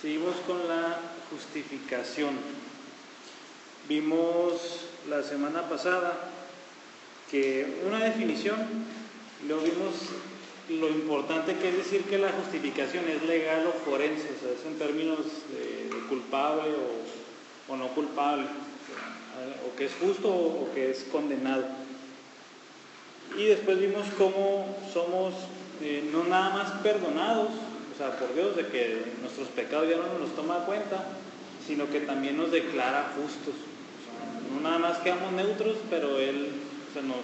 Seguimos con la justificación. Vimos la semana pasada que una definición, luego vimos lo importante que es decir que la justificación es legal o forense, o sea, es en términos de culpable o no culpable, o que es justo o que es condenado. Y después vimos cómo somos no nada más perdonados, o sea, por Dios, de que nuestros pecados ya no nos los toma cuenta, sino que también nos declara justos. O sea, no nada más quedamos neutros, pero Él nos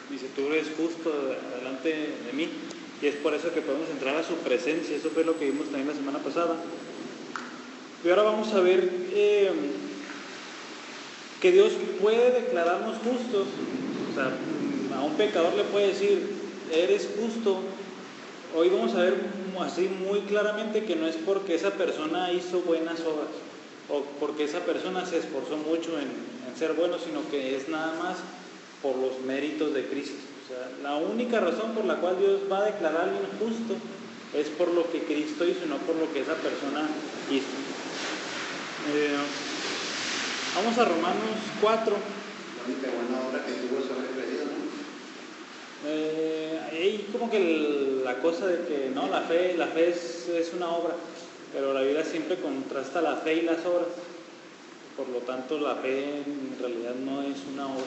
dice, tú eres justo delante de mí. Y es por eso que podemos entrar a su presencia. Eso fue lo que vimos también la semana pasada. Y ahora vamos a ver que Dios puede declararnos justos. O sea, a un pecador le puede decir, eres justo. Hoy vamos a ver así muy claramente que no es porque esa persona hizo buenas obras o porque esa persona se esforzó mucho en ser bueno, sino que es nada más por los méritos de Cristo. O sea, la única razón por la cual Dios va a declarar a alguien justo es por lo que Cristo hizo y no por lo que esa persona hizo. Vamos a Romanos 4. La única buena obra que tuvo es haber creído, ¿no? Hay como que la cosa de que no, la fe es una obra, pero la Biblia siempre contrasta la fe y las obras. Por lo tanto, la fe en realidad no es una obra.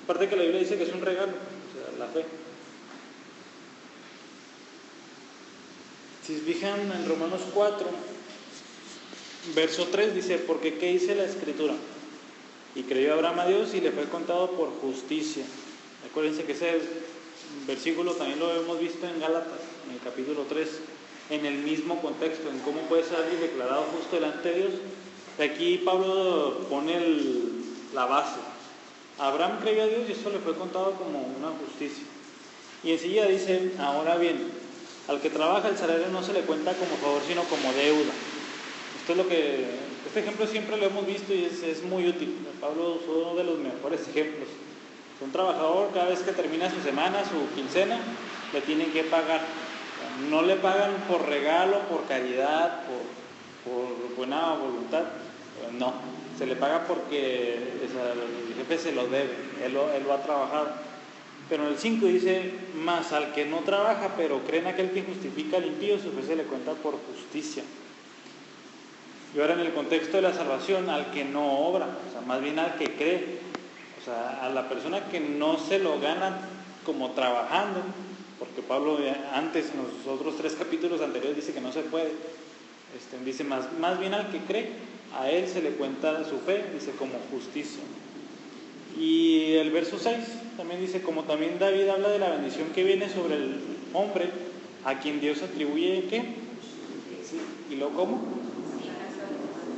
Aparte que la Biblia dice que es un regalo, o sea, la fe. Si se fijan en Romanos 4, verso 3 dice, porque ¿qué dice la Escritura? Y creyó Abraham a Dios y le fue contado por justicia. Acuérdense que ese versículo también lo hemos visto en Gálatas, en el capítulo 3, en el mismo contexto, en cómo puede ser alguien declarado justo delante de Dios. Aquí Pablo pone la base. Abraham creyó a Dios y eso le fue contado como una justicia. Y enseguida dice, ahora bien, al que trabaja el salario no se le cuenta como favor, sino como deuda. Esto es lo que, este ejemplo siempre lo hemos visto y es muy útil. Pablo usó uno de los mejores ejemplos. Un trabajador, cada vez que termina su semana, su quincena, le tienen que pagar. No le pagan por regalo, por caridad, por buena voluntad. No, se le paga porque el jefe se lo debe, él lo ha trabajado. Pero en el 5 dice, más al que no trabaja, pero cree en aquel que justifica al impío, su fe se le cuenta por justicia. Y ahora en el contexto de la salvación, al que no obra, o sea, más bien al que cree. O sea, a la persona que no se lo gana como trabajando, porque Pablo antes, en los otros 3 capítulos anteriores, dice que no se puede. Dice más bien al que cree, a él se le cuenta su fe, dice como justicia. Y el verso 6 también dice, como también David habla de la bendición que viene sobre el hombre, a quien Dios atribuye, ¿qué? ¿Sí? ¿Y luego cómo?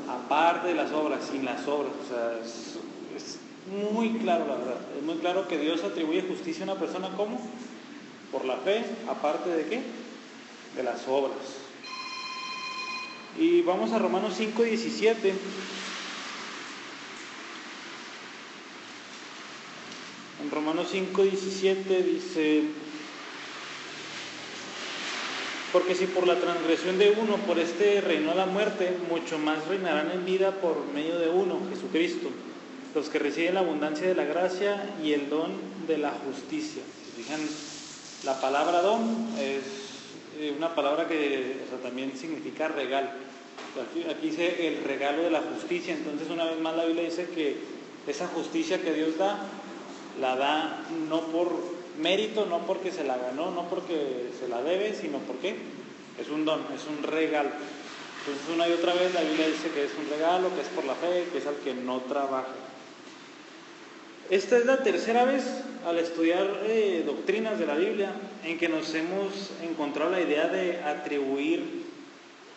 Aparte de las obras, sin las obras. O sea, es muy claro, la verdad. Es muy claro que Dios atribuye justicia a una persona, ¿cómo? Por la fe, aparte de ¿qué? De las obras. Y vamos a Romanos 5:17. En Romanos 5:17 dice, porque si por la transgresión de uno, por este reinó la muerte, mucho más reinarán en vida por medio de uno, Jesucristo, los que reciben la abundancia de la gracia y el don de la justicia. Si fijan, la palabra don es una palabra que también significa regalo. Aquí dice el regalo de la justicia. Entonces, una vez más la Biblia dice que esa justicia que Dios da, la da no por mérito, no porque se la ganó, no porque se la debe, sino porque es un don, es un regalo. Entonces, una y otra vez la Biblia dice que es un regalo, que es por la fe, que es al que no trabaja. Esta es la tercera vez al estudiar doctrinas de la Biblia en que nos hemos encontrado la idea de atribuir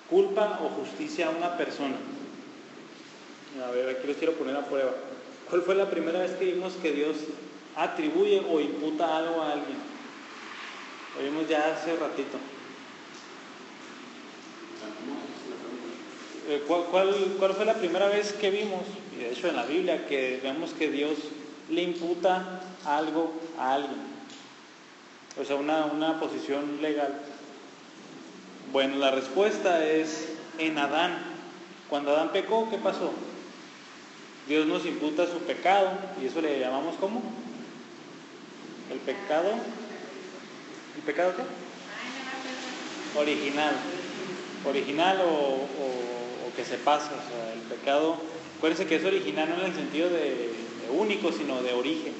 culpa o justicia a una persona. A ver, aquí los quiero poner a prueba. ¿Cuál fue la primera vez que vimos que Dios atribuye o imputa algo a alguien? Lo vimos ya hace ratito. ¿Cuál fue la primera vez que vimos? Y de hecho en la Biblia que vemos que Dios le imputa algo a alguien, o sea, una posición legal. Bueno, la respuesta es en Adán. Cuando Adán pecó, ¿qué pasó? Dios nos imputa su pecado, y eso le llamamos ¿cómo? El pecado. ¿El pecado qué? Original o que se pasa. O sea, el pecado, acuérdense que es original no en el sentido de único, sino de origen.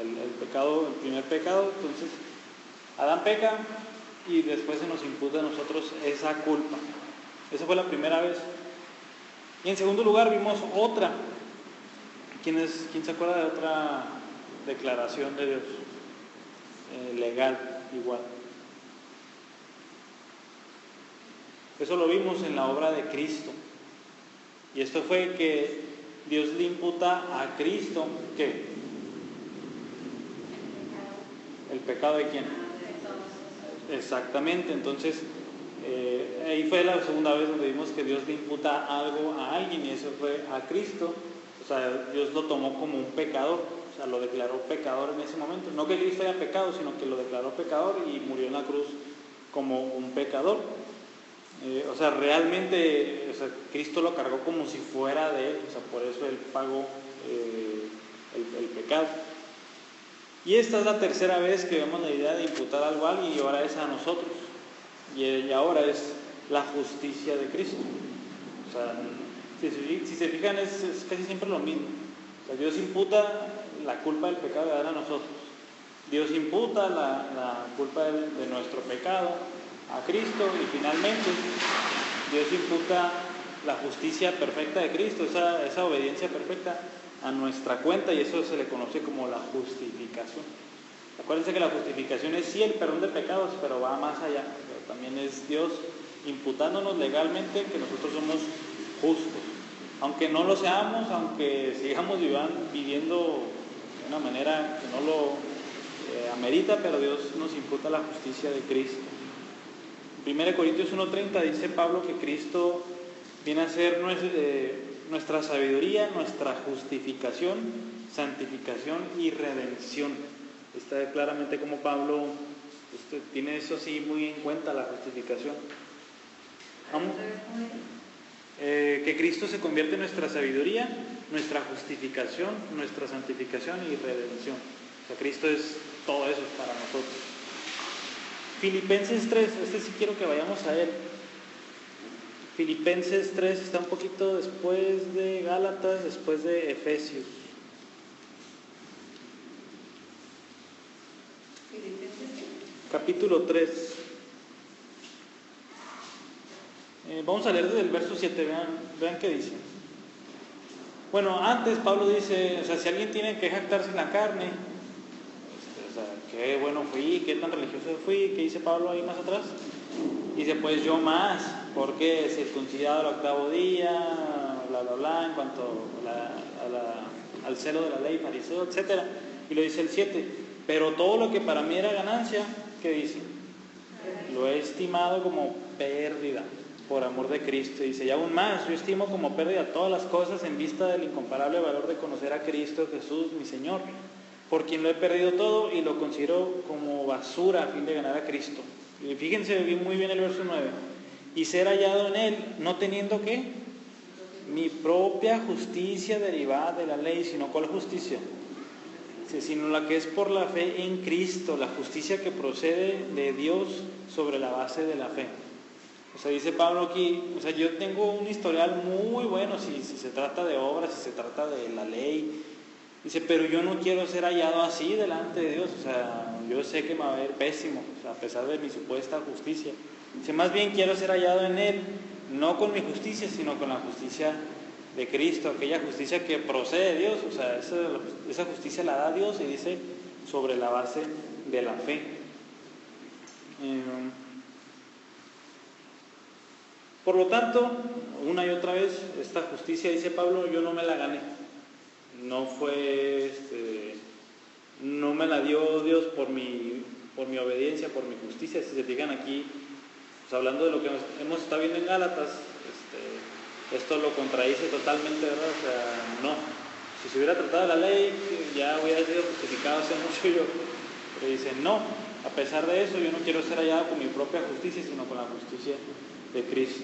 El pecado, el primer pecado. Entonces, Adán peca y después se nos imputa a nosotros esa culpa. Esa fue la primera vez. Y en segundo lugar vimos otra. ¿Quién se acuerda de otra declaración de Dios? Legal, igual. Eso lo vimos en la obra de Cristo. Y esto fue que Dios le imputa a Cristo, ¿qué? ¿El pecado de quién? Exactamente. Entonces, ahí fue la segunda vez donde vimos que Dios le imputa algo a alguien, y eso fue a Cristo. O sea, Dios lo tomó como un pecador, o sea, lo declaró pecador en ese momento. No que Cristo haya pecado, sino que lo declaró pecador y murió en la cruz como un pecador. O sea, realmente, o sea, Cristo lo cargó como si fuera de él, o sea, por eso él pagó el pecado. Y esta es la tercera vez que vemos la idea de imputar algo a alguien, y ahora es a nosotros. Y ahora es la justicia de Cristo. O sea, si se fijan, es casi siempre lo mismo. O sea, Dios imputa la culpa del pecado de Adán a nosotros. Dios imputa la culpa de nuestro pecado a Cristo, y finalmente Dios imputa la justicia perfecta de Cristo, esa obediencia perfecta a nuestra cuenta, y eso se le conoce como la justificación. Acuérdense que la justificación es sí el perdón de pecados, pero va más allá. Pero también es Dios imputándonos legalmente que nosotros somos justos. Aunque no lo seamos, aunque sigamos viviendo de una manera que no lo amerita, pero Dios nos imputa la justicia de Cristo. 1 Corintios 1:30 dice Pablo que Cristo viene a ser nuestra sabiduría, nuestra justificación, santificación y redención. Está claramente como Pablo tiene eso así muy en cuenta, la justificación. Que Cristo se convierte en nuestra sabiduría, nuestra justificación, nuestra santificación y redención. O sea, Cristo es todo eso para nosotros. Filipenses 3, sí quiero que vayamos a él. Filipenses 3 está un poquito después de Gálatas, después de Efesios. Capítulo 3. Vamos a leer desde el verso 7, vean qué dice. Bueno, antes Pablo dice, o sea, si alguien tiene que jactarse en la carne, o sea, qué bueno fui, qué tan religioso fui, ¿qué dice Pablo ahí más atrás? Dice, pues yo más, porque circuncidado al 8º día, bla, bla, bla, en cuanto al celo de la ley, fariseo, etc. Y lo dice el 7, pero todo lo que para mí era ganancia, ¿qué dice? Lo he estimado como pérdida por amor de Cristo. Dice, y aún más, yo estimo como pérdida todas las cosas en vista del incomparable valor de conocer a Cristo Jesús, mi Señor, por quien lo he perdido todo y lo considero como basura a fin de ganar a Cristo. Y fíjense muy bien el verso 9. Y ser hallado en Él, no teniendo ¿qué? Mi propia justicia derivada de la ley, sino ¿cuál justicia? Sino la que es por la fe en Cristo, la justicia que procede de Dios sobre la base de la fe. O sea, dice Pablo aquí, o sea, yo tengo un historial muy bueno si se trata de obras, si se trata de la ley. Dice, pero yo no quiero ser hallado así delante de Dios. O sea, yo sé que me va a ver pésimo, o sea, a pesar de mi supuesta justicia. Dice, más bien quiero ser hallado en Él, no con mi justicia, sino con la justicia de Cristo, aquella justicia que procede de Dios. O sea, esa justicia la da Dios, y dice, sobre la base de la fe. Por lo tanto, una y otra vez, esta justicia, dice Pablo, yo no me la gané. No fue, no me la dio Dios por mi obediencia, por mi justicia. Si se fijan aquí, pues hablando de lo que hemos estado viendo en Gálatas, esto lo contradice totalmente, ¿verdad? O sea, no. Si se hubiera tratado de la ley, ya hubiera sido justificado hace mucho yo. Pero dice, no, a pesar de eso, yo no quiero ser hallado con mi propia justicia, sino con la justicia de Cristo.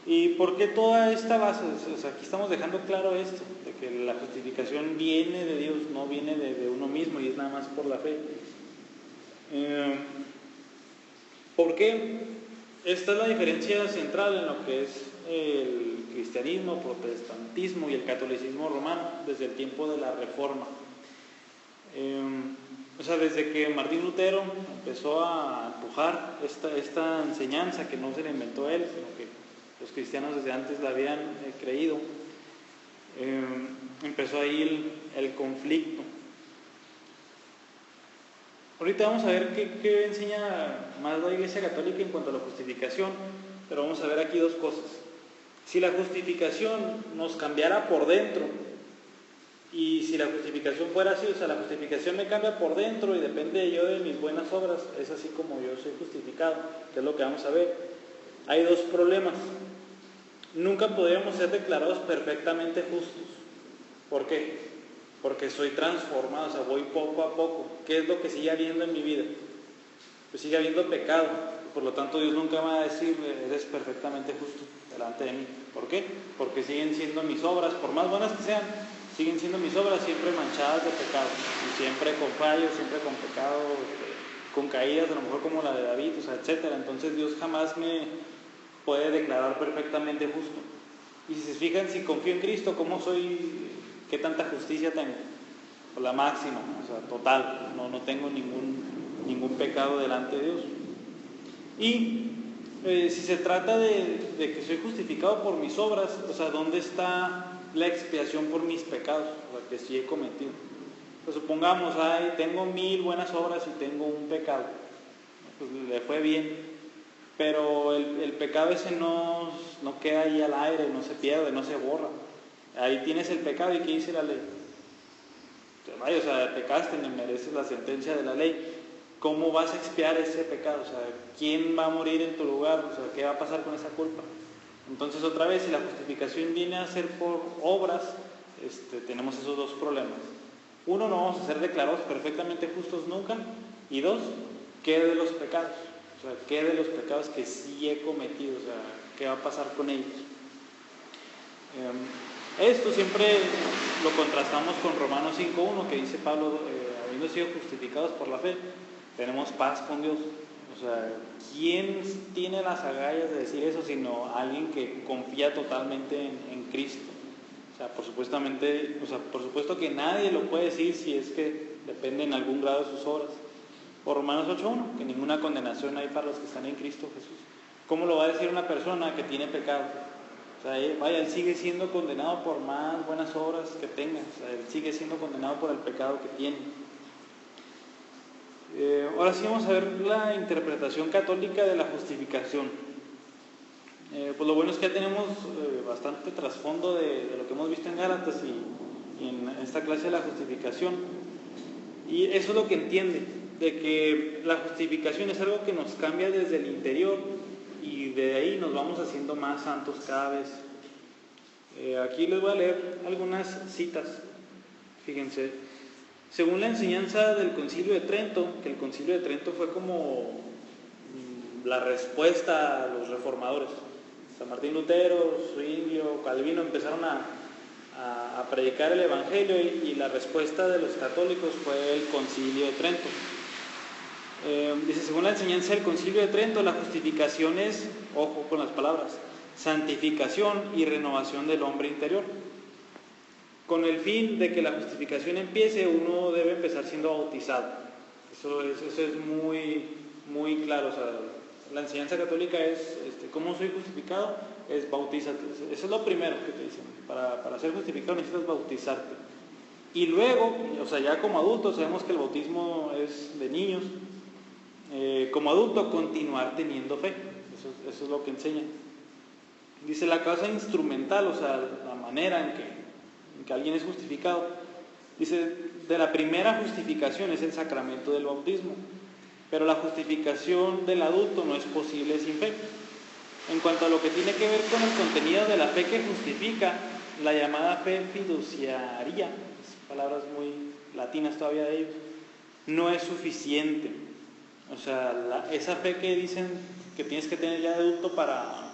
¿Y por qué toda esta base? O sea, aquí estamos dejando claro esto, de que la justificación viene de Dios, no viene de uno mismo y es nada más por la fe. ¿Por qué? Esta es la diferencia central en lo que es el cristianismo, protestantismo y el catolicismo romano desde el tiempo de la Reforma. O sea, desde que Martín Lutero empezó a empujar esta enseñanza que no se la inventó él, sino que los cristianos desde antes la habían creído, empezó ahí el conflicto. Ahorita vamos a ver qué enseña más la Iglesia Católica en cuanto a la justificación, pero vamos a ver aquí dos cosas. Si la justificación nos cambiara por dentro, y si la justificación fuera así, o sea, la justificación me cambia por dentro y depende yo de mis buenas obras, es así como yo soy justificado, que es lo que vamos a ver. Hay dos problemas. Nunca podríamos ser declarados perfectamente justos. ¿Por qué? Porque soy transformado, o sea, voy poco a poco. ¿Qué es lo que sigue habiendo en mi vida? Pues sigue habiendo pecado. Por lo tanto, Dios nunca me va a decir, eres perfectamente justo delante de mí. ¿Por qué? Porque siguen siendo mis obras, por más buenas que sean, siguen siendo mis obras siempre manchadas de pecado. Y siempre con fallos, siempre con pecado, con caídas, a lo mejor como la de David, o sea, etc. Entonces Dios jamás me puede declarar perfectamente justo. Y si se fijan, si confío en Cristo, ¿cómo soy? ¿Qué tanta justicia tengo? Pues la máxima, o sea, total, no tengo ningún pecado delante de Dios. Y si se trata de que soy justificado por mis obras, o sea, ¿dónde está la expiación por mis pecados, o sea, que sí he cometido? Pues supongamos, tengo 1000 buenas obras y tengo un pecado, pues le fue bien, pero el pecado ese no queda ahí al aire, no se pierde, no se borra. Ahí tienes el pecado, ¿y qué dice la ley? O sea, pecaste, mereces la sentencia de la ley. ¿Cómo vas a expiar ese pecado? O sea, ¿quién va a morir en tu lugar? O sea, ¿qué va a pasar con esa culpa? Entonces, otra vez, si la justificación viene a ser por obras, tenemos esos dos problemas. Uno, no vamos a ser declarados perfectamente justos nunca. Y dos, ¿qué de los pecados? O sea, ¿qué de los pecados que sí he cometido? O sea, ¿qué va a pasar con ellos? Esto siempre lo contrastamos con Romanos 5.1, que dice Pablo, habiendo sido justificados por la fe, tenemos paz con Dios. O sea, ¿quién tiene las agallas de decir eso sino alguien que confía totalmente en Cristo? O sea, por supuesto que nadie lo puede decir si es que depende en algún grado de sus obras. Por Romanos 8.1, que ninguna condenación hay para los que están en Cristo Jesús. ¿Cómo lo va a decir una persona que tiene pecado? O sea, él sigue siendo condenado por más buenas obras que tenga. O sea, él sigue siendo condenado por el pecado que tiene. Ahora sí vamos a ver la interpretación católica de la justificación. Pues lo bueno es que ya tenemos bastante trasfondo de lo que hemos visto en Gálatas y en esta clase de la justificación. Y eso es lo que entiende, de que la justificación es algo que nos cambia desde el interior y de ahí nos vamos haciendo más santos cada vez. Aquí les voy a leer algunas citas. Fíjense, según la enseñanza del Concilio de Trento, que el Concilio de Trento fue como la respuesta a los reformadores. San Martín Lutero, Zwinglio, Calvino empezaron a predicar el Evangelio y la respuesta de los católicos fue el Concilio de Trento. Dice, según la enseñanza del Concilio de Trento, la justificación es, ojo con las palabras, santificación y renovación del hombre interior. Con el fin de que la justificación empiece, uno debe empezar siendo bautizado. Eso es muy, muy claro. O sea, la enseñanza católica es, ¿cómo soy justificado? Es bautízate. Eso es lo primero que te dicen. Para ser justificado necesitas bautizarte. Y luego, o sea, ya como adultos, sabemos que el bautismo es de niños. Como adulto, continuar teniendo fe. Eso es lo que enseña. Dice la causa instrumental, o sea, la manera en que alguien es justificado. Dice, de la primera justificación es el sacramento del bautismo, pero la justificación del adulto no es posible sin fe. En cuanto a lo que tiene que ver con el contenido de la fe que justifica, la llamada fe fiduciaria, palabras muy latinas todavía de ellos, no es suficiente. O sea, esa fe que dicen que tienes que tener ya de adulto para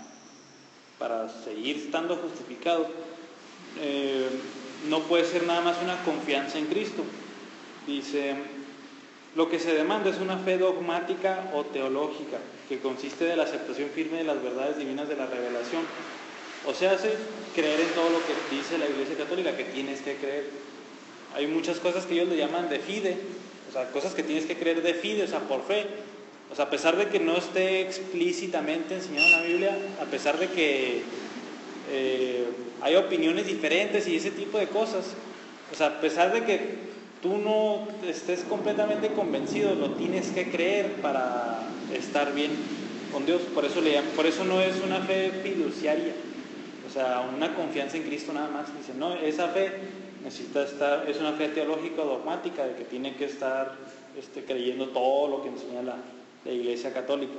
para seguir estando justificado, no puede ser nada más una confianza en Cristo. Dice, lo que se demanda es una fe dogmática o teológica, que consiste de la aceptación firme de las verdades divinas de la revelación. O sea, hace creer en todo lo que dice la Iglesia Católica, que tienes que creer. Hay muchas cosas que ellos le llaman de fide, o sea, cosas que tienes que creer de fide, o sea, por fe. O sea, a pesar de que no esté explícitamente enseñado en la Biblia, a pesar de que hay opiniones diferentes y ese tipo de cosas, o sea, a pesar de que tú no estés completamente convencido, lo tienes que creer para estar bien con Dios. Por eso no es una fe fiduciaria, o sea, una confianza en Cristo nada más. Dice, no, esa fe necesita estar, es una fe teológica o dogmática, de que tiene que estar creyendo todo lo que enseña la Iglesia Católica.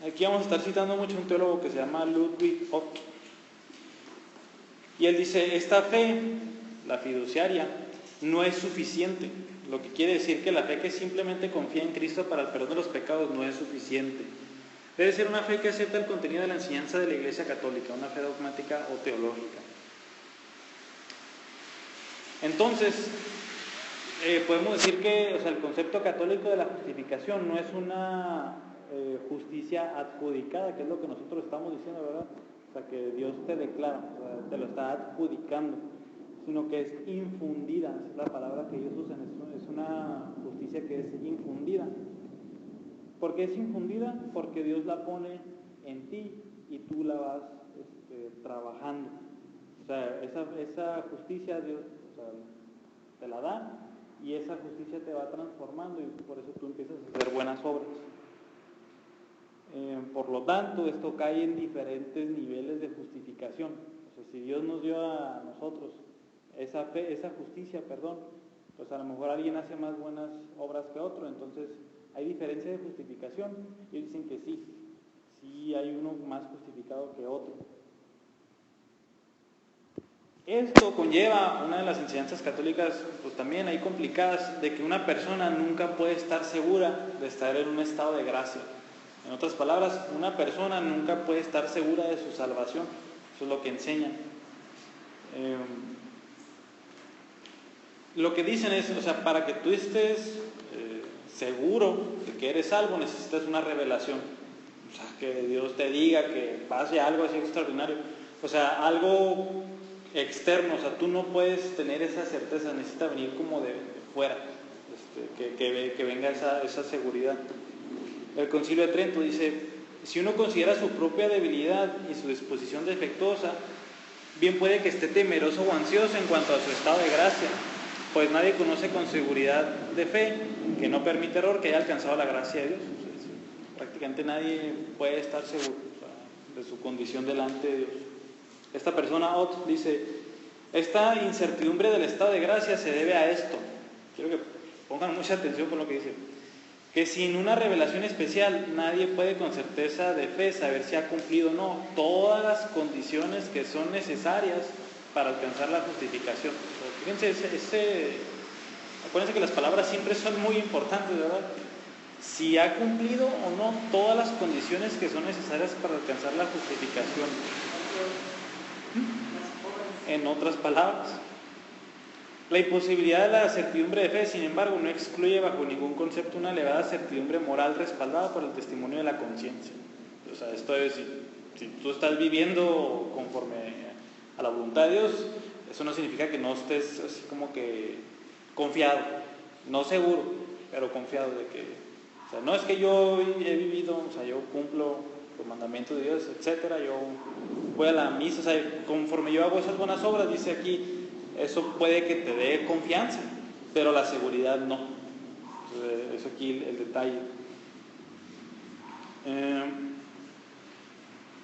Aquí vamos a estar citando mucho a un teólogo que se llama Ludwig Ott, y él dice, esta fe, la fiduciaria, no es suficiente, lo que quiere decir que la fe que simplemente confía en Cristo para el perdón de los pecados no es suficiente. Debe ser una fe que acepta el contenido de la enseñanza de la Iglesia Católica, una fe dogmática o teológica. Entonces, podemos decir que, o sea, el concepto católico de la justificación no es una justicia adjudicada, que es lo que nosotros estamos diciendo, ¿verdad? O sea, que Dios te declara, o sea, te lo está adjudicando, sino que es infundida, es la palabra que ellos usan, es una justicia que es infundida. ¿Por qué es infundida? Porque Dios la pone en ti y tú la vas trabajando. O sea, esa justicia Dios, o sea, te la da, y esa justicia te va transformando, y por eso tú empiezas a hacer buenas obras. Por lo tanto, esto cae en diferentes niveles de justificación. O sea, si Dios nos dio a nosotros esa fe, esa justicia, pues a lo mejor alguien hace más buenas obras que otro, entonces hay diferencia de justificación, y dicen que sí hay uno más justificado que otro. Esto conlleva una de las enseñanzas católicas, pues también hay complicadas, de que una persona nunca puede estar segura de estar en un estado de gracia. En otras palabras, una persona nunca puede estar segura de su salvación. Eso es lo que enseñan. Lo que dicen es, o sea, para que tú estés seguro de que eres salvo, necesitas una revelación. O sea, que Dios te diga que pase algo así extraordinario. O sea, algo externo, o sea, tú no puedes tener esa certeza, necesita venir como de fuera, que venga esa seguridad. El Concilio de Trento dice, si uno considera su propia debilidad y su disposición defectuosa, bien puede que esté temeroso o ansioso en cuanto a su estado de gracia, pues nadie conoce con seguridad de fe, que no permite error, que haya alcanzado la gracia de Dios. O sea, prácticamente nadie puede estar seguro, o sea, de su condición delante de Dios. Esta persona, Ott, dice, esta incertidumbre del estado de gracia se debe a esto. Quiero que pongan mucha atención con lo que dice. Que sin una revelación especial nadie puede con certeza de fe saber si ha cumplido o no todas las condiciones que son necesarias para alcanzar la justificación. Fíjense, acuérdense que las palabras siempre son muy importantes, ¿verdad? Si ha cumplido o no todas las condiciones que son necesarias para alcanzar la justificación. En otras palabras, la imposibilidad de la certidumbre de fe, sin embargo, no excluye bajo ningún concepto una elevada certidumbre moral respaldada por el testimonio de la conciencia. O sea, esto es, si tú estás viviendo conforme a la voluntad de Dios, eso no significa que no estés así como que confiado, no seguro, pero confiado de que, o sea, no es que yo he vivido, o sea, yo cumplo los mandamientos de Dios, etcétera, yo voy a la misa, o sea, conforme yo hago esas buenas obras, dice aquí, eso puede que te dé confianza, pero la seguridad no. Entonces, eso aquí el detalle.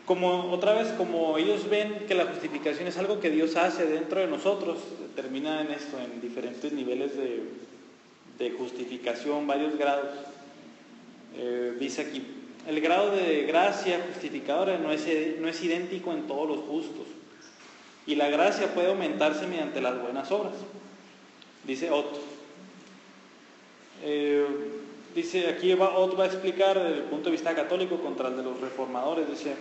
Como ellos ven que la justificación es algo que Dios hace dentro de nosotros, termina en esto, en diferentes niveles de justificación, varios grados. Dice aquí, el grado de gracia justificadora no es idéntico en todos los justos, y la gracia puede aumentarse mediante las buenas obras. Dice Ott. Dice aquí Ott va a explicar desde el punto de vista católico contra el de los reformadores. Dice,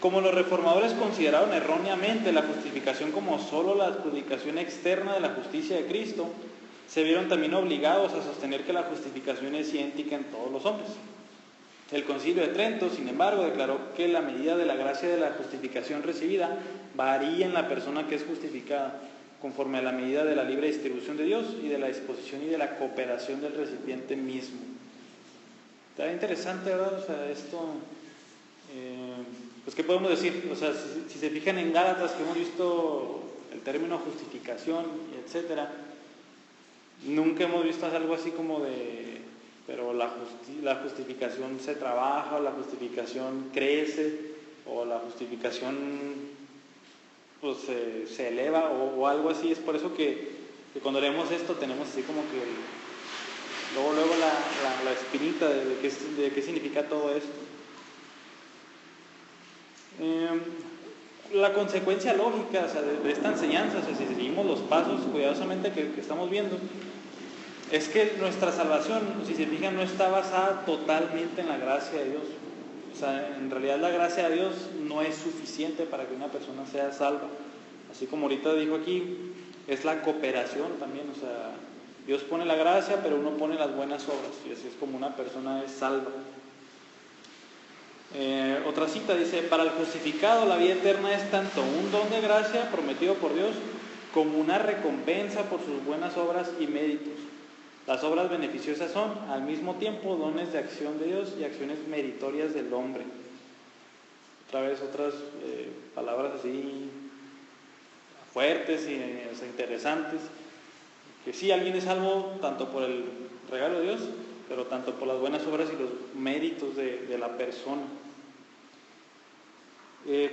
Como los reformadores consideraron erróneamente la justificación como solo la adjudicación externa de la justicia de Cristo, se vieron también obligados a sostener que la justificación es idéntica en todos los hombres. El Concilio de Trento, sin embargo, declaró que la medida de la gracia de la justificación recibida varía en la persona que es justificada, conforme a la medida de la libre distribución de Dios y de la disposición y de la cooperación del recipiente mismo. Está interesante, ¿verdad? O sea, esto, pues, ¿qué podemos decir? O sea, si se fijan en Gálatas, que hemos visto el término justificación, etcétera, nunca hemos visto algo así como de, pero la justificación se trabaja, o la justificación crece, o la justificación pues se eleva, o algo así. Es por eso que cuando leemos esto tenemos así como que luego la espinita de qué significa todo esto. La consecuencia lógica, o sea, de esta enseñanza, o sea, si seguimos los pasos cuidadosamente que estamos viendo, es que nuestra salvación, si se fijan, no está basada totalmente en la gracia de Dios. O sea, en realidad la gracia de Dios no es suficiente para que una persona sea salva. Así como ahorita dijo aquí, es la cooperación también. O sea, Dios pone la gracia, pero uno pone las buenas obras, y así es como una persona es salva. Otra cita dice: para el justificado la vida eterna es tanto un don de gracia prometido por Dios como una recompensa por sus buenas obras y méritos. Las obras beneficiosas son al mismo tiempo dones de acción de Dios y acciones meritorias del hombre. Otra vez otras palabras así fuertes y o sea, interesantes, que sí, alguien es salvo tanto por el regalo de Dios, pero tanto por las buenas obras y los méritos de la persona.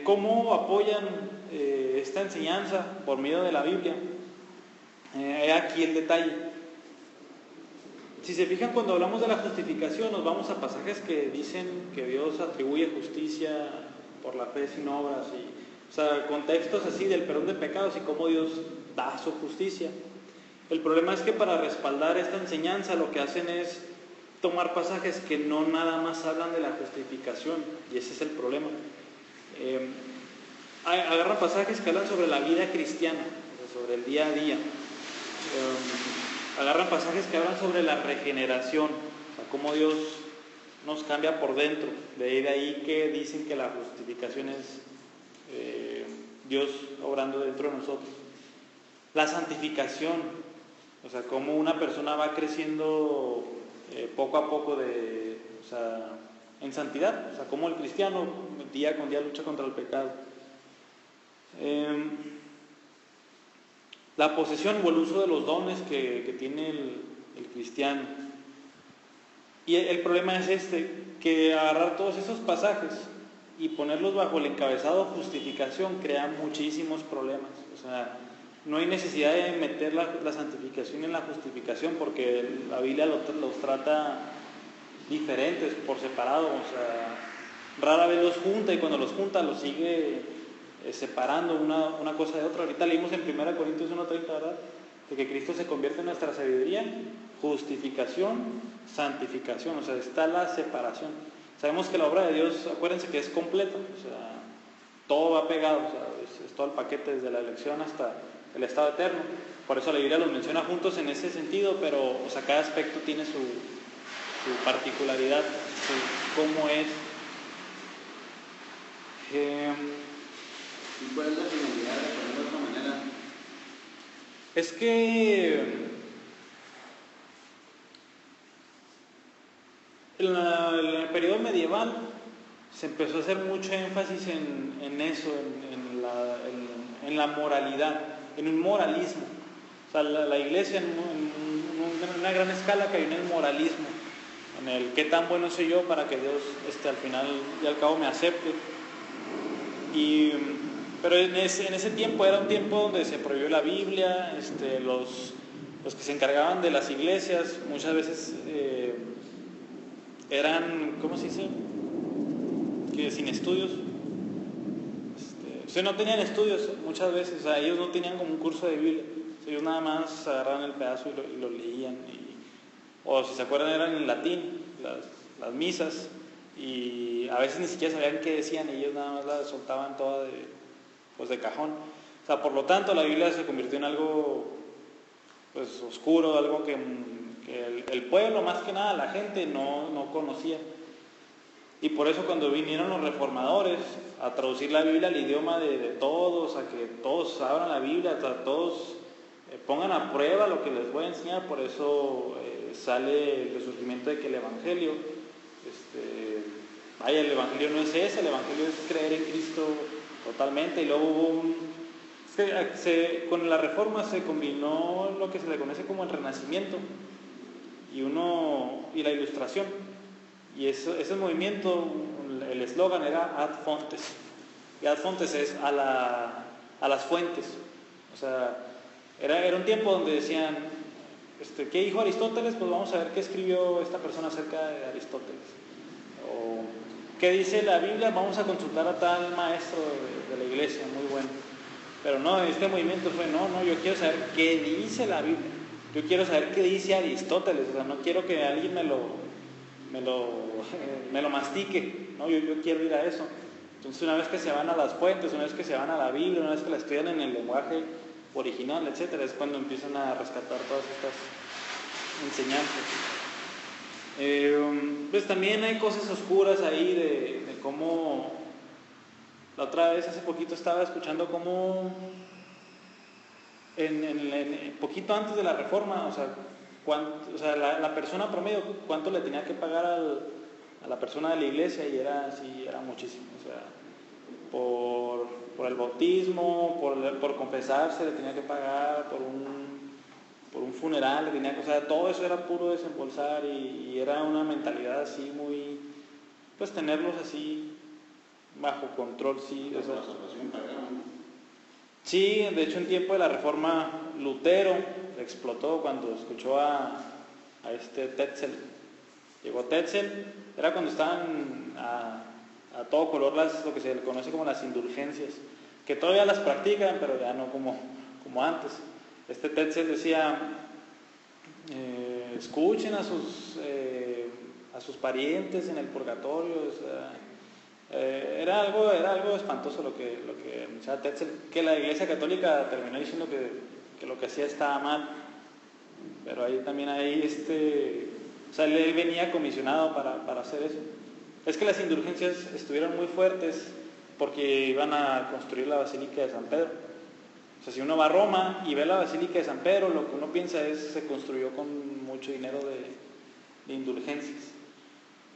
¿Cómo apoyan esta enseñanza? Por medio de la Biblia. He aquí el detalle. Si se fijan, cuando hablamos de la justificación, nos vamos a pasajes que dicen que Dios atribuye justicia por la fe sin obras, o sea, contextos así del perdón de pecados y cómo Dios da su justicia. El problema es que para respaldar esta enseñanza lo que hacen es tomar pasajes que no nada más hablan de la justificación, y ese es el problema. Agarran pasajes que hablan sobre la vida cristiana, sobre el día a día. Agarran pasajes que hablan sobre la regeneración, o sea, cómo Dios nos cambia por dentro. De ahí que dicen que la justificación es Dios obrando dentro de nosotros. La santificación, o sea, cómo una persona va creciendo poco a poco o sea, en santidad, o sea, cómo el cristiano día con día lucha contra el pecado. La posesión o el uso de los dones que tiene el cristiano. Y el problema es que agarrar todos esos pasajes y ponerlos bajo el encabezado justificación crea muchísimos problemas. O sea, no hay necesidad de meter la santificación en la justificación, porque la Biblia los trata diferentes, por separado. O sea, rara vez los junta, y cuando los junta los sigue separando una cosa de otra. Ahorita leímos en 1 Corintios 1:30, ¿verdad? De que Cristo se convierte en nuestra sabiduría, justificación, santificación. O sea, está la separación. Sabemos que la obra de Dios, acuérdense que es completa, o sea, todo va pegado, o sea, es todo el paquete desde la elección hasta el estado eterno. Por eso la Biblia los menciona juntos en ese sentido, pero o sea, cada aspecto tiene su particularidad, cómo es. ¿Y cuál es la finalidad de ponerlo de otra manera? Es que en el periodo medieval se empezó a hacer mucho énfasis en eso, en la moralidad, en un moralismo. O sea, la iglesia en una gran escala cayó en el moralismo, en el qué tan bueno soy yo para que Dios al final y al cabo me acepte. Pero en ese tiempo era un tiempo donde se prohibió la Biblia. Los que se encargaban de las iglesias muchas veces eran, ¿cómo se dice? Que sin estudios. O sea, no tenían estudios muchas veces. O sea, ellos no tenían como un curso de Biblia. O sea, ellos nada más agarraban el pedazo y lo leían. O si se acuerdan, eran en latín las misas. Y a veces ni siquiera sabían qué decían, y ellos nada más la soltaban toda de cajón. O sea, por lo tanto, la Biblia se convirtió en algo pues oscuro, algo que el pueblo, más que nada la gente, no conocía. Y por eso cuando vinieron los reformadores a traducir la Biblia al idioma de todos, a que todos abran la Biblia, a todos pongan a prueba lo que les voy a enseñar, por eso sale el resurgimiento de que el Evangelio, el Evangelio no es ese, el Evangelio es creer en Cristo totalmente. Y luego hubo con la Reforma se combinó lo que se le conoce como el Renacimiento y la Ilustración. Y ese movimiento, el eslogan era ad fontes. Y ad fontes es a las fuentes. O sea, era un tiempo donde decían, ¿qué dijo Aristóteles? Pues vamos a ver qué escribió esta persona acerca de Aristóteles. O ¿qué dice la Biblia? Vamos a consultar a tal maestro de la iglesia, muy bueno. Pero no, este movimiento fue, no, yo quiero saber qué dice la Biblia. Yo quiero saber qué dice Aristóteles. O sea, no quiero que alguien me lo mastique, ¿no? Yo quiero ir a eso. Entonces, una vez que se van a las fuentes, una vez que se van a la Biblia, una vez que la estudian en el lenguaje original, etcétera, es cuando empiezan a rescatar todas estas enseñanzas. Pues también hay cosas oscuras ahí de cómo, la otra vez hace poquito estaba escuchando cómo poquito antes de la Reforma, o sea, la persona promedio, cuánto le tenía que pagar a la persona de la iglesia, y era muchísimo. O sea, por el bautismo, por confesarse le tenía que pagar, por un funeral le tenía que, o sea, todo eso era puro desembolsar, y era una mentalidad así muy, pues tenerlos así bajo control, sí. O sea, sí, de hecho en tiempo de la Reforma Lutero explotó cuando escuchó a Tetzel. Llegó Tetzel, era cuando estaban a todo color lo que se le conoce como las indulgencias, que todavía las practican, pero ya no como antes. Tetzel decía, escuchen a sus parientes en el purgatorio. O sea, era algo espantoso lo que anunciaba Tetzel, que la Iglesia Católica terminó diciendo que lo que hacía estaba mal, pero ahí también o sea, él venía comisionado para hacer eso. Es que las indulgencias estuvieron muy fuertes porque iban a construir la Basílica de San Pedro. O sea, si uno va a Roma y ve la Basílica de San Pedro, lo que uno piensa es se construyó con mucho dinero de indulgencias.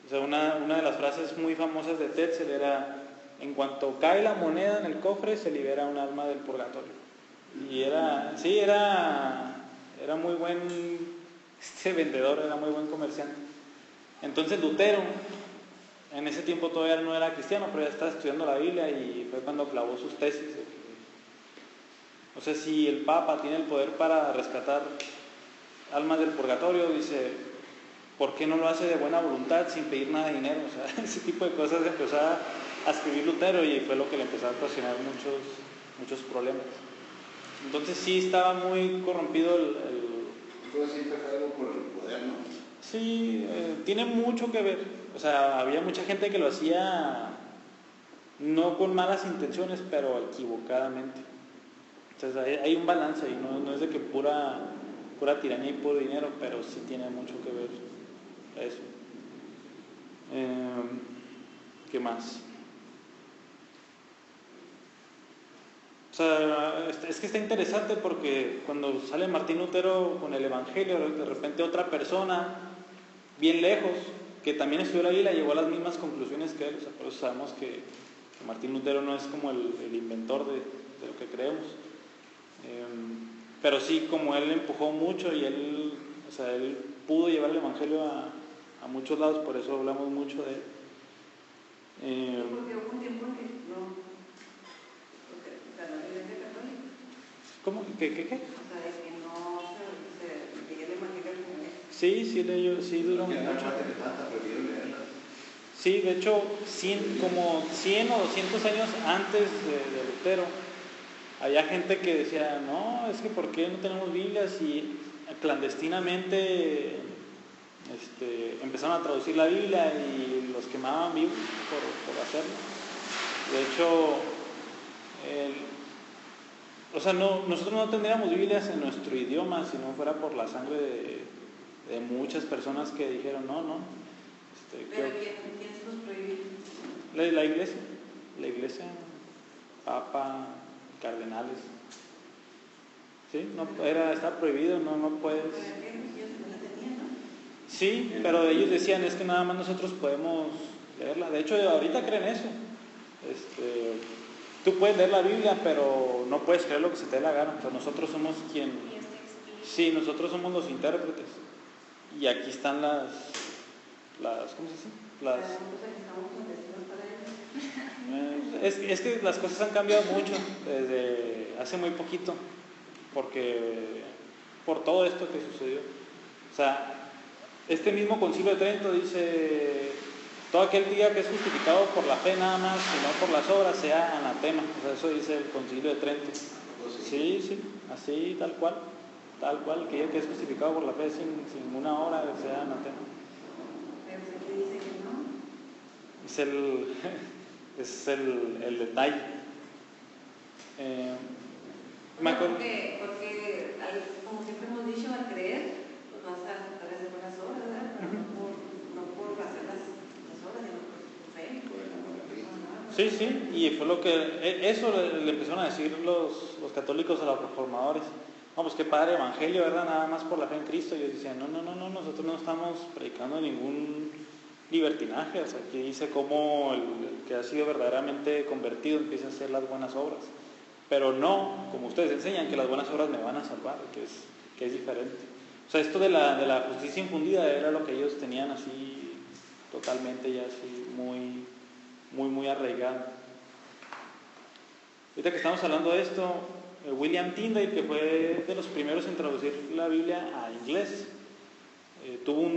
O sea, una de las frases muy famosas de Tetzel era: en cuanto cae la moneda en el cofre, se libera un alma del purgatorio. Y era muy buen vendedor, era muy buen comerciante. Entonces Lutero, en ese tiempo todavía no era cristiano, pero ya estaba estudiando la Biblia, y fue cuando clavó sus tesis. O sea, si el Papa tiene el poder para rescatar almas del purgatorio, dice, ¿por qué no lo hace de buena voluntad sin pedir nada de dinero? O sea, ese tipo de cosas empezó a escribir Lutero, y fue lo que le empezó a ocasionar muchos problemas. Entonces sí estaba muy corrompido Todo siempre fue algo por el poder, ¿no? Sí, tiene mucho que ver. O sea, había mucha gente que lo hacía no con malas intenciones, pero equivocadamente. Entonces hay un balance ahí, no es de que pura tiranía y puro dinero, pero sí tiene mucho que ver eso. ¿Qué más? O sea, es que está interesante porque cuando sale Martín Lutero con el Evangelio, de repente otra persona, bien lejos, que también estudió la Biblia, llegó a las mismas conclusiones que él. O sea, por eso sabemos que Martín Lutero no es como el inventor de lo que creemos. Pero sí, como él empujó mucho, y él pudo llevar el Evangelio a muchos lados, por eso hablamos mucho de él. Porque hubo un tiempo en que no, la Iglesia Católica. ¿Cómo? ¿Qué? O sea, de que no se leía el Evangelio al final. Sí, duró mucho. Sí, de hecho, como 100 o 200 años antes de Lutero, había gente que decía, no, es que ¿por qué no tenemos Biblias? Y clandestinamente empezaron a traducir la Biblia y los quemaban vivos por hacerlo. De hecho, nosotros no tendríamos Biblias en nuestro idioma si no fuera por la sangre de muchas personas que dijeron no. ¿Pero quién se los prohibió? La iglesia, papa, cardenales. Sí, está prohibido, no puedes. Pero ellos no la tenían, ¿no? Sí, pero ellos decían, es que nada más nosotros podemos leerla. De hecho, ahorita creen eso. Tú puedes leer la Biblia, pero no puedes creer lo que se te dé la gana. O sea, nosotros somos quien... Sí, nosotros somos los intérpretes. Y aquí están las ¿cómo se dice? Es que las cosas han cambiado mucho desde hace muy poquito, por todo esto que sucedió. O sea, este mismo Concilio de Trento dice: todo aquel que diga que es justificado por la fe nada más y no por las obras sea anatema. O sea, eso dice el Concilio de Trento. Sí, así, tal cual, que diga que es justificado por la fe sin ninguna obra sea anatema. Pero aquí dice que no. Es el detalle. Porque como siempre hemos dicho, al creer, pues vas a través de buenas obras, ¿verdad? Pero no por hacer las obras, sino por fe. Sí, y fue lo que eso le empezaron a decir los católicos a los reformadores. Vamos, qué padre evangelio, ¿verdad? Nada más por la fe en Cristo. Y ellos decían, no, nosotros no estamos predicando ningún libertinaje. O sea, aquí dice cómo el que ha sido verdaderamente convertido empieza a hacer las buenas obras. Pero no, como ustedes enseñan, que las buenas obras me van a salvar, que es diferente. O sea, esto de la justicia infundida era lo que ellos tenían así, totalmente ya así, muy arraigado. Ahorita que estamos hablando de esto, William Tyndale, que fue de los primeros en traducir la Biblia a inglés, tuvo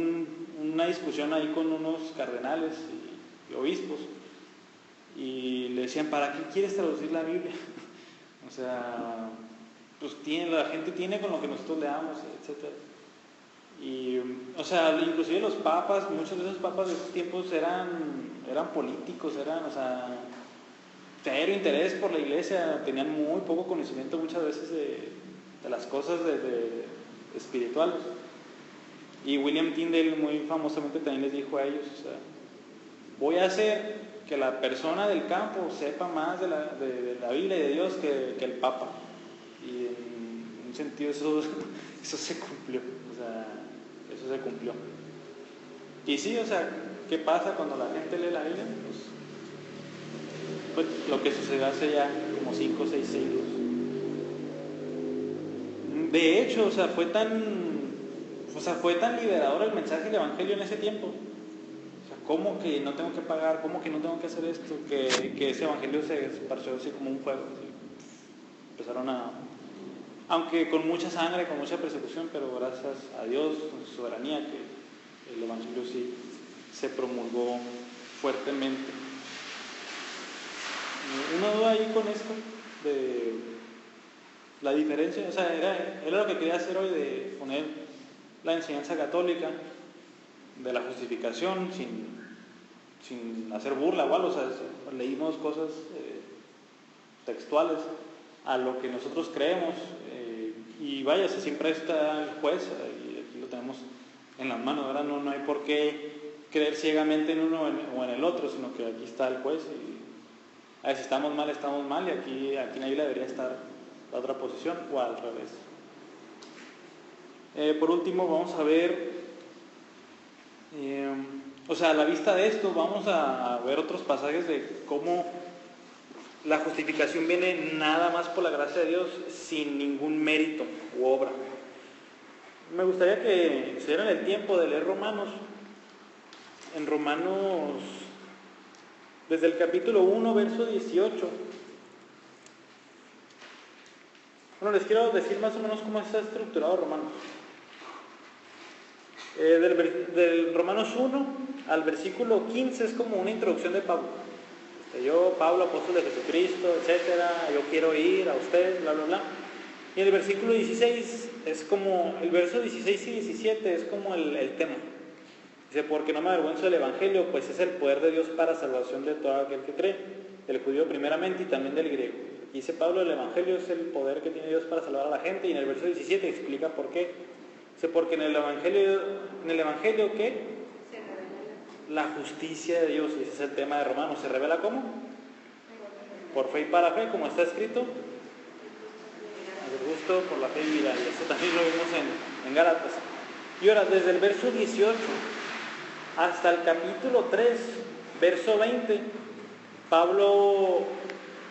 una discusión ahí con unos cardenales y obispos, y le decían, ¿para qué quieres traducir la Biblia? O sea, pues la gente tiene con lo que nosotros leamos, etc. Y, o sea, inclusive los papas, muchos de esos papas de esos tiempos eran políticos, o sea, cero interés por la iglesia, tenían muy poco conocimiento muchas veces de las cosas espirituales. Y William Tyndale muy famosamente también les dijo a ellos, o sea, voy a hacer que la persona del campo sepa más de la Biblia y de Dios que el Papa. Y en un sentido eso se cumplió, o sea, eso se cumplió. Y sí, o sea, ¿qué pasa cuando la gente lee la Biblia? Pues lo que sucedió hace ya como 5 o 6 siglos. De hecho, o sea, fue tan liberador el mensaje del Evangelio en ese tiempo. ¿Cómo que no tengo que pagar? ¿Cómo que no tengo que hacer esto? Que ese evangelio se esparció así como un fuego. Así. Empezaron aunque con mucha sangre, con mucha persecución, pero gracias a Dios, con su soberanía, que el evangelio sí se promulgó fuertemente. Una duda ahí con esto, de la diferencia, o sea, era lo que quería hacer hoy, de poner la enseñanza católica de la justificación sin hacer burla o algo, o sea, leímos cosas textuales a lo que nosotros creemos, y vaya, siempre está el juez, y aquí lo tenemos en las manos, ¿verdad? No hay por qué creer ciegamente en uno o en el otro, sino que aquí está el juez, y a ver, si estamos mal, y aquí en la Biblia debería estar la otra posición, o al revés. Por último, vamos a ver, o sea, a la vista de esto, vamos a ver otros pasajes de cómo la justificación viene nada más por la gracia de Dios, sin ningún mérito u obra. Me gustaría que se dieran el tiempo de leer Romanos. En Romanos, desde el capítulo 1, verso 18. Bueno, les quiero decir más o menos cómo está estructurado Romanos. Del Romanos 1 al versículo 15 es como una introducción de Pablo. Yo, Pablo, apóstol de Jesucristo, etcétera, yo quiero ir a usted, bla, bla, bla. Y el versículo 16 es como, el verso 16 y 17 es como el tema. Dice, porque no me avergüenzo del Evangelio, pues es el poder de Dios para salvación de todo aquel que cree, del judío primeramente y también del griego. Y dice Pablo, el Evangelio es el poder que tiene Dios para salvar a la gente, y en el verso 17 explica por qué. Dice, porque en el Evangelio ¿qué? Se revela La justicia de Dios, y ese es el tema de Romanos. ¿Se revela cómo? Por fe y para fe, como está escrito. El gusto por la fe y vida, y eso también lo vimos en Gálatas. Y ahora, desde el verso 18 hasta el capítulo 3, verso 20, Pablo,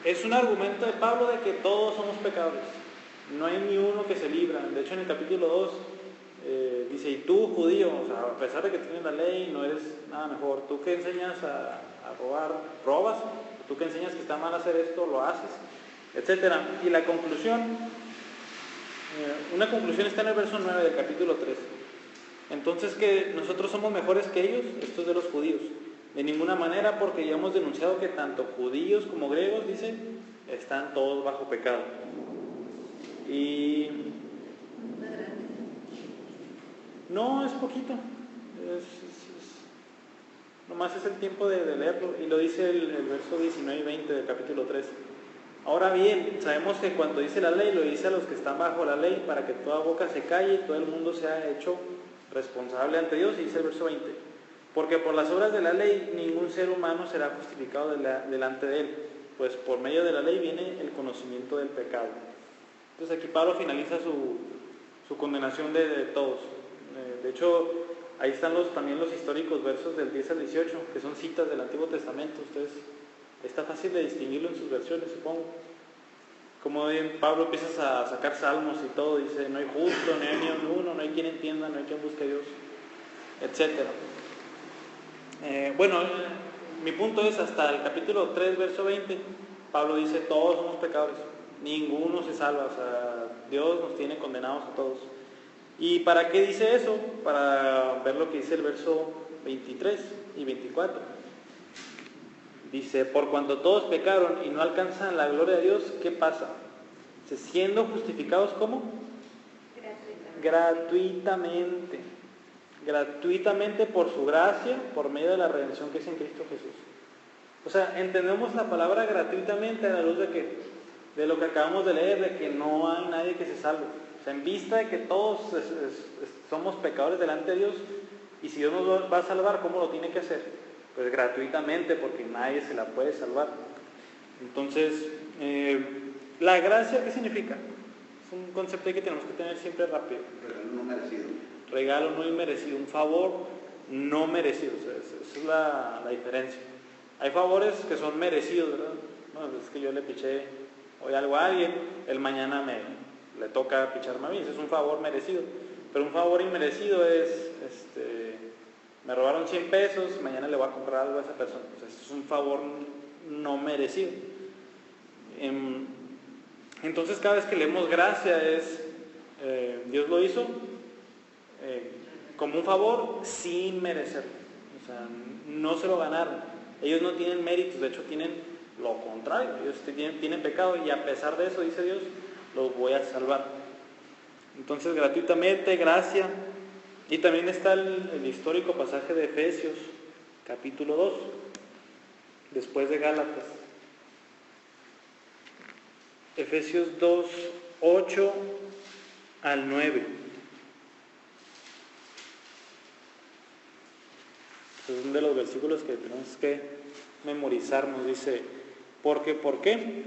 es un argumento de Pablo de que todos somos pecadores, no hay ni uno que se libra. De hecho, en el capítulo 2 dice, y tú, judío, o sea, a pesar de que tienes la ley, no eres nada mejor. Tú que enseñas a robar, robas. Tú que enseñas que está mal hacer esto, lo haces, etc. Y la conclusión, una conclusión está en el verso 9 del capítulo 3. Entonces, que nosotros somos mejores que ellos, esto es de los judíos. De ninguna manera, porque ya hemos denunciado que tanto judíos como griegos, dice, están todos bajo pecado. Y no, es poquito. Nomás es el tiempo de leerlo. Y lo dice el verso 19 y 20 del capítulo 3. Ahora bien, sabemos que cuando dice la ley, lo dice a los que están bajo la ley, para que toda boca se calle y todo el mundo sea hecho responsable ante Dios. Y dice el verso 20, porque por las obras de la ley ningún ser humano será justificado delante de él, pues por medio de la ley viene el conocimiento del pecado. Entonces aquí Pablo finaliza su condenación de todos. De hecho, ahí están también los históricos versos del 10 al 18, que son citas del Antiguo Testamento. Ustedes, está fácil de distinguirlo en sus versiones, supongo. Como Pablo empieza a sacar salmos y todo, dice, no hay justo, no hay ni uno, no hay quien entienda, no hay quien busque a Dios, etc. Mi punto es, hasta el capítulo 3, verso 20, Pablo dice, todos somos pecadores, ninguno se salva, o sea, Dios nos tiene condenados a todos. ¿Y para qué dice eso? Para ver lo que dice el verso 23 y 24. Dice, por cuanto todos pecaron y no alcanzan la gloria de Dios, ¿qué pasa? Siendo justificados, ¿cómo? Gratuitamente. Gratuitamente por su gracia, por medio de la redención que es en Cristo Jesús. O sea, entendemos la palabra gratuitamente a la luz de que, de lo que acabamos de leer, de que no hay nadie que se salve. O sea, en vista de que todos somos pecadores delante de Dios, y si Dios nos va a salvar, ¿cómo lo tiene que hacer? Pues gratuitamente, porque nadie se la puede salvar. Entonces, la gracia, ¿qué significa? Es un concepto que tenemos que tener siempre rápido. Regalo no merecido. Regalo no inmerecido, un favor no merecido. O sea, esa es la diferencia. Hay favores que son merecidos, ¿verdad? No, es que yo le piché hoy algo a alguien, él mañana le toca picharme a mí, ese es un favor merecido. Pero un favor inmerecido es, me robaron 100 pesos, mañana le voy a comprar algo a esa persona. O sea, es un favor no merecido. Entonces, cada vez que leemos gracia Dios lo hizo como un favor sin merecerlo. O sea, no se lo ganaron. Ellos no tienen méritos, de hecho tienen lo contrario. Ellos tienen pecado y a pesar de eso, dice Dios, los voy a salvar. Entonces, gratuitamente, gracia. Y también está el histórico pasaje de Efesios, capítulo 2, después de Gálatas. Efesios 2, 8 al 9. Es uno de los versículos que tenemos que memorizarnos. Dice, porque ¿por qué?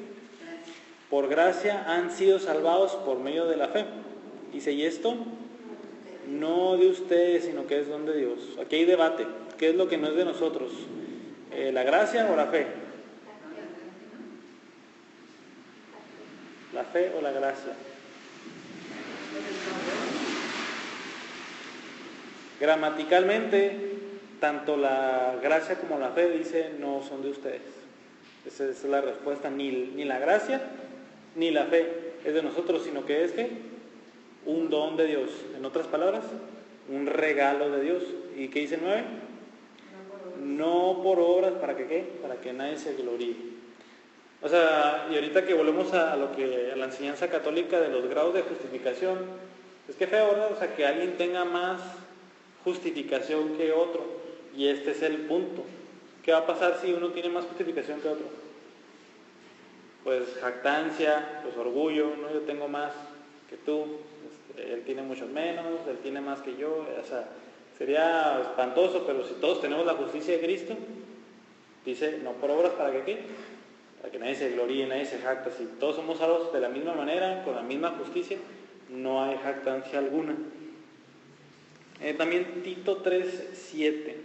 Por gracia han sido salvados por medio de la fe. Dice, ¿y esto? No de ustedes, sino que es don de Dios. Aquí hay debate. ¿Qué es lo que no es de nosotros? ¿La gracia o la fe? ¿La fe o la gracia? Gramaticalmente, tanto la gracia como la fe dice no son de ustedes. Esa es la respuesta. Ni la gracia ni la fe es de nosotros, sino que es ¿qué? Un don de Dios. En otras palabras, un regalo de Dios. ¿Y qué dice 9? No por obras, ¿para que qué? Para que nadie se gloríe. O sea, y ahorita que volvemos a la enseñanza católica de los grados de justificación, es que feo, ¿verdad? O sea, que alguien tenga más justificación que otro. Y este es el punto. ¿Qué va a pasar si uno tiene más justificación que otro? Pues jactancia, pues orgullo, ¿no? Yo tengo más que tú, él tiene muchos menos, él tiene más que yo, o sea, sería espantoso, pero si todos tenemos la justicia de Cristo, dice, no por obras, ¿para que qué? Para que nadie se gloríe, nadie se jacta. Si todos somos salvos de la misma manera, con la misma justicia, no hay jactancia alguna. También Tito 3:7,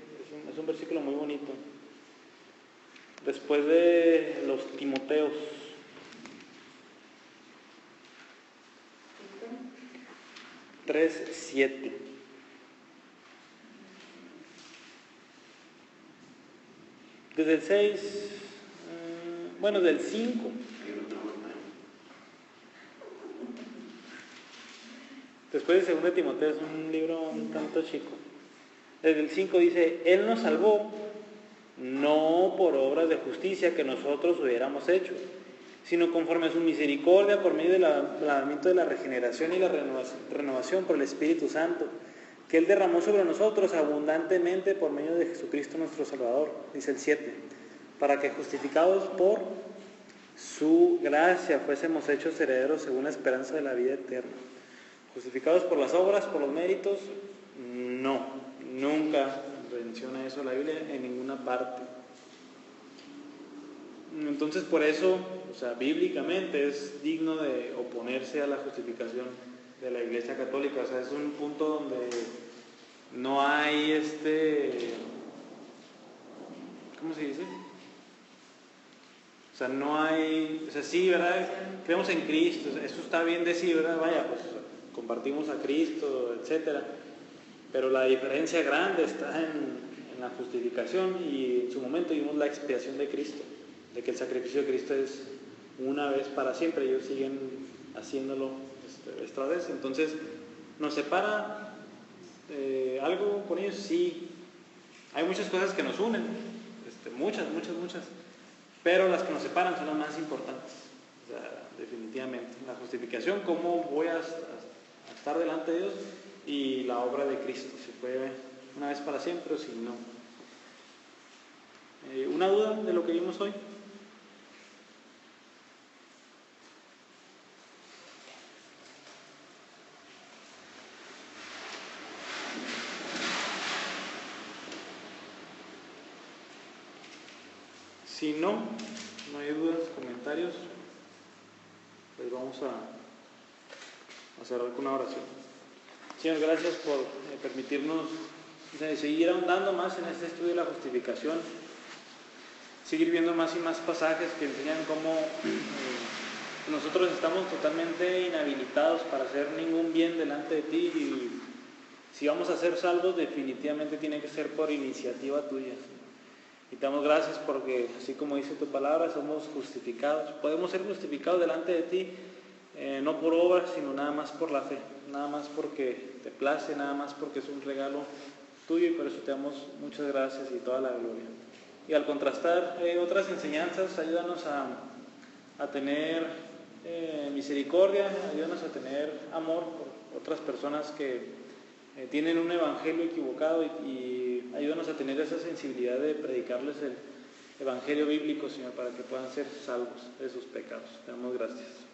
es un versículo muy bonito. Después de los Timoteos. 3:7. Desde el 6, bueno, del 5. Después de 2 Timoteo, es un libro un tanto chico. Desde el 5 dice, Él nos salvó, no por obras de justicia que nosotros hubiéramos hecho, sino conforme a su misericordia por medio del lavamiento de la regeneración y la renovación por el Espíritu Santo, que Él derramó sobre nosotros abundantemente por medio de Jesucristo nuestro Salvador, dice el 7, para que justificados por su gracia fuésemos hechos herederos según la esperanza de la vida eterna. ¿Justificados por las obras, por los méritos? No, nunca menciona eso la Biblia en ninguna parte. Entonces por eso, o sea, bíblicamente es digno de oponerse a la justificación de la Iglesia Católica. O sea, es un punto donde no hay ¿cómo se dice? O sea, no hay, o sea, sí, ¿verdad? Creemos en Cristo, eso está bien decir, ¿verdad? Vaya, pues compartimos a Cristo, etcétera. Pero la diferencia grande está en la justificación, y en su momento vimos la expiación de Cristo, de que el sacrificio de Cristo es una vez para siempre, ellos siguen haciéndolo esta vez. Entonces, ¿nos separa algo con ellos? Sí, hay muchas cosas que nos unen, muchas, pero las que nos separan son las más importantes. O sea, definitivamente, la justificación, cómo voy a estar delante de Dios, y la obra de Cristo, si fue una vez para siempre o si no. ¿Una duda de lo que vimos hoy? Si no hay dudas, comentarios, pues vamos a cerrar con una oración. Señor, gracias por permitirnos seguir ahondando más en este estudio de la justificación, seguir viendo más y más pasajes que enseñan cómo nosotros estamos totalmente inhabilitados para hacer ningún bien delante de ti, y si vamos a ser salvos definitivamente tiene que ser por iniciativa tuya. Y te damos gracias porque, así como dice tu palabra, somos justificados, podemos ser justificados delante de ti, no por obras, sino nada más por la fe, nada más porque te place, nada más porque es un regalo tuyo, y por eso te damos muchas gracias y toda la gloria. Y al contrastar otras enseñanzas, ayúdanos a tener misericordia, ayúdanos a tener amor por otras personas que tienen un evangelio equivocado, y ayúdanos a tener esa sensibilidad de predicarles el evangelio bíblico, Señor, para que puedan ser salvos de sus pecados. Te damos gracias.